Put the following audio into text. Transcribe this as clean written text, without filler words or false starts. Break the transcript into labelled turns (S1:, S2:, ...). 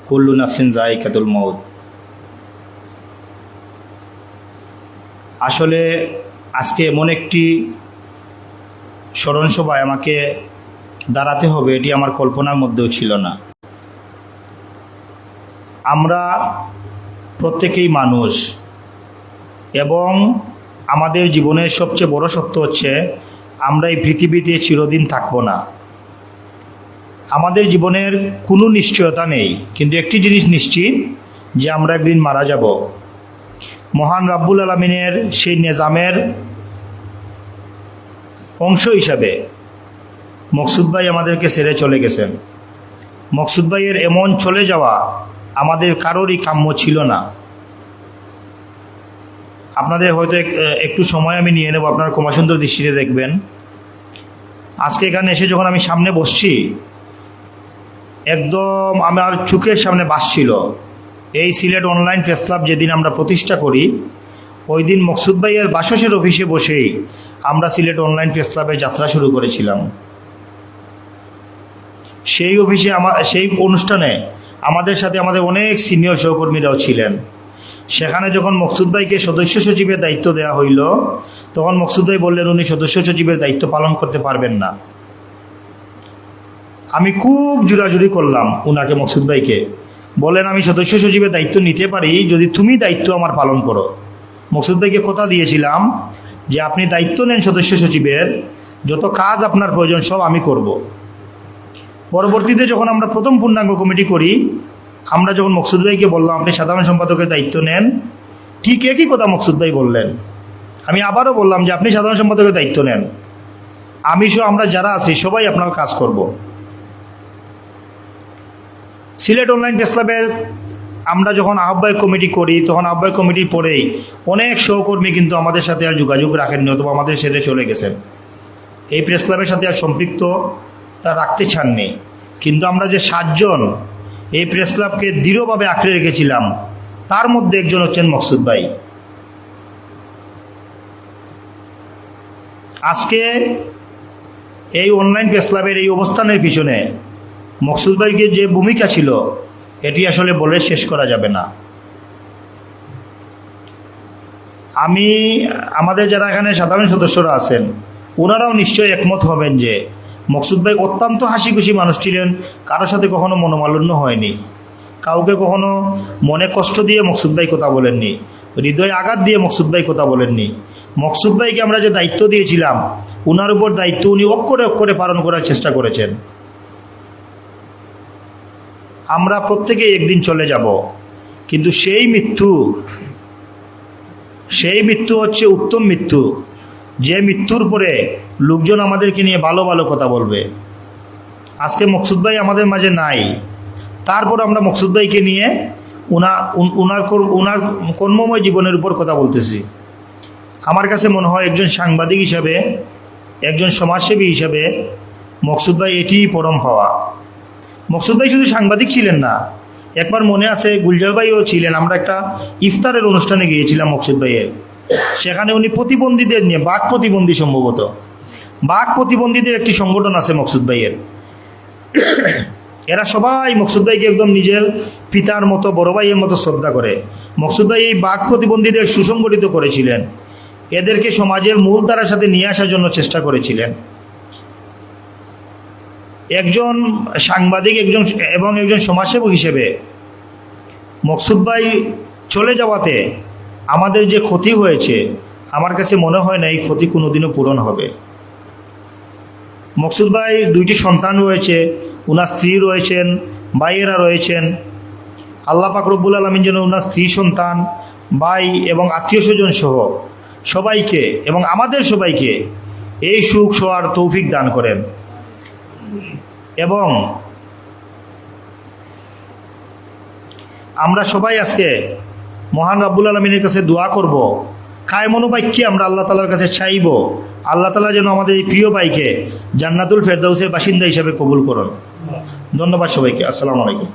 S1: কুল্লু নাফসিন যায়িকাতুল মউত। আসলে আজকে এমন একটি স্মরণসভায় আমাকে দাঁড়াতে হবে, এটি আমার কল্পনার মধ্যেও ছিল না। আমরা প্রত্যেকেই মানুষ এবং আমাদের জীবনের সবচেয়ে বড় সত্য হচ্ছে আমরা এই পৃথিবীতে চিরদিন থাকব না। আমাদের জীবনের কোনো নিশ্চয়তা নেই, কিন্তু একটি জিনিস নিশ্চিত যে আমরা একদিন মারা যাব। মহান রাব্বুল আলামিনের সেই নিজামের অংশ হিসাবে মকসুদ ভাই আমাদেরকে ছেড়ে চলে গেছেন। মকসুদ ভাইয়ের এমন চলে যাওয়া আমাদের কারোরই কাম্য ছিল না। আপনাদের হয়তো একটু সময় আমি নিয়ে নেব, আপনারা ক্ষমা সুন্দর দৃষ্টিতে দেখবেন। আজকে এখানে এসে যখন আমি সামনে বসছি, একদম আমার চোখের সামনে ভাসছিল এই সিলেট অনলাইন প্রেস ক্লাব যেদিন আমরা প্রতিষ্ঠা করি, ওই দিন মকসুদ ভাইয়ের বাসসের অফিসে বসেই আমরা সিলেট অনলাইন প্রেস ক্লাবের যাত্রা শুরু করেছিলাম। সেই অফিসে সেই অনুষ্ঠানে আমাদের সাথে আমাদের অনেক সিনিয়র সহকর্মীরাও ছিলেন। সেখানে যখন মকসুদ ভাইকে সদস্য সচিবের দায়িত্ব দেওয়া হইল, তখন মকসুদ ভাই বললেন উনি সদস্য সচিবের দায়িত্ব পালন করতে পারবেন না। আমি খুব জোরাজুরি করলাম উনাকে, মকসুদ ভাইকে বলেন আমি সদস্য সচিবের দায়িত্ব নিতে পারি যদি তুমি দায়িত্ব আমার পালন করো। মকসুদ ভাইকে কথা দিয়েছিলাম যে আপনি দায়িত্ব নেন সদস্য সচিবের, যত কাজ আপনার প্রয়োজন সব আমি করব। পরবর্তীতে যখন আমরা প্রথম পূর্ণাঙ্গ কমিটি করি, আমরা যখন মকসুদ ভাইকে বললাম আপনি সাধারণ সম্পাদকের দায়িত্ব নেন, ঠিক একই কথা মকসুদ ভাই বললেন। আমি আবারও বললাম যে আপনি সাধারণ সম্পাদকের দায়িত্ব নেন, আমি সহ আমরা যারা আছি সবাই আপনার কাজ করব। সিলেট অনলাইন প্রেস ক্লাবে আমরা যখন আহ্বায়ক কমিটি করি, তখন আহ্বায়ক কমিটির পরেই অনেক সহকর্মী কিন্তু আমাদের সাথে আর যোগাযোগ রাখেননি, অথবা আমাদের ছেড়ে চলে গেছেন, এই প্রেস ক্লাবের সাথে আর সম্পৃক্ত তা রাখতে চাননি। কিন্তু আমরা যে 7 জন এই প্রেস ক্লাবকে দৃঢ়ভাবে আঁকড়ে রেখেছিলাম, তার মধ্যে একজন হচ্ছেন মকসুদ ভাই। আজকে এই অনলাইন প্রেস ক্লাবের এই অবস্থানের পিছনে মকসুদ ভাইকে যে ভূমিকা ছিল এটি আসলে বলে শেষ করা যাবে না। আমাদের যারা এখানে সাধারণ সদস্যরা আছেন ওনারাও নিশ্চয়ই একমত হবেন যে মকসুদ ভাই অত্যন্ত হাসি খুশি মানুষ ছিলেন, কারোর সাথে কখনো মনোমালিন্য হয়নি, কাউকে কখনো মনে কষ্ট দিয়ে মকসুদ ভাই কথা বলেননি, হৃদয়ে আঘাত দিয়ে মকসুদ ভাই কথা বলেননি। মকসুদ ভাইকে আমরা যে দায়িত্ব দিয়েছিলাম ওনার উপর দায়িত্ব উনি অক্ষরে অক্ষরে পালন করার চেষ্টা করেছেন। আমরা প্রত্যেকেই একদিন চলে যাব, কিন্তু সেই মৃত্যু হচ্ছে উত্তম মৃত্যু, যে মৃত্যুর পরে লোকজন আমাদেরকে নিয়ে ভালো ভালো কথা বলবে। আজকে মকসুদ ভাই আমাদের মাঝে নাই, তারপর আমরা মকসুদ ভাইকে নিয়ে ওনার কর্মময় জীবনের উপর কথা বলতেছি। আমার কাছে মনে হয় একজন সাংবাদিক হিসাবে, একজন সমাজসেবী হিসাবে মকসুদ ভাই এটিই পরম হওয়া। মকসুদ ভাই শুধু সাংবাদিক ছিলেন না, একবার মনে আছে গুলজার ভাইও ছিলেন। আমরা একটা ইফতারের অনুষ্ঠানে গিয়েছিলাম মকসুদ ভাইয়ের, সেখানে উনি প্রতিবন্ধীদের নিয়ে, বাক প্রতিবন্ধী, সম্ভবত বাক প্রতিবন্ধীদের একটি সংগঠন আছে মকসুদ ভাইয়ের, এরা সবাই মকসুদ ভাইকে একদম নিজের পিতার মতো, বড় ভাইয়ের মতো শ্রদ্ধা করে। মকসুদ ভাই এই বাক প্রতিবন্ধীদের সুসংগঠিত করেছিলেন, এদেরকে সমাজের মূলধারার সাথে নিয়ে আসার জন্য চেষ্টা করেছিলেন। একজন সাংবাদিক এবং একজন সমাজসেবক হিসেবে মকসুদ ভাই চলে যাওয়াতে আমাদের যে ক্ষতি হয়েছে, আমার কাছে মনে হয় না এই ক্ষতি কোনোদিনও পূরণ হবে। মকসুদ ভাই 2টি সন্তান রয়েছে, ওনার স্ত্রী রয়েছেন, ভাইয়েরা রয়েছেন। আল্লাহ পাক রব্বুল আলামিন যেন ওনার স্ত্রী, সন্তান, ভাই এবং আত্মীয় স্বজন সহ সবাইকে এবং আমাদের সবাইকে এই সুখ সওয়ার তৌফিক দান করেন। এবং আমরা সবাই আজকে মহান রাব্বুল আলামিনের কাছে দোয়া করব, কায় মনোবাক্যে আমরা আল্লাহ তাআলার কাছে চাইব আল্লাহ তাআলা যেন আমাদের এই প্রিয় ভাইকে জান্নাতুল ফেরদাউসের বাসিন্দা হিসাবে কবুল করুন। ধন্যবাদ সবাইকে। আসসালামু আলাইকুম।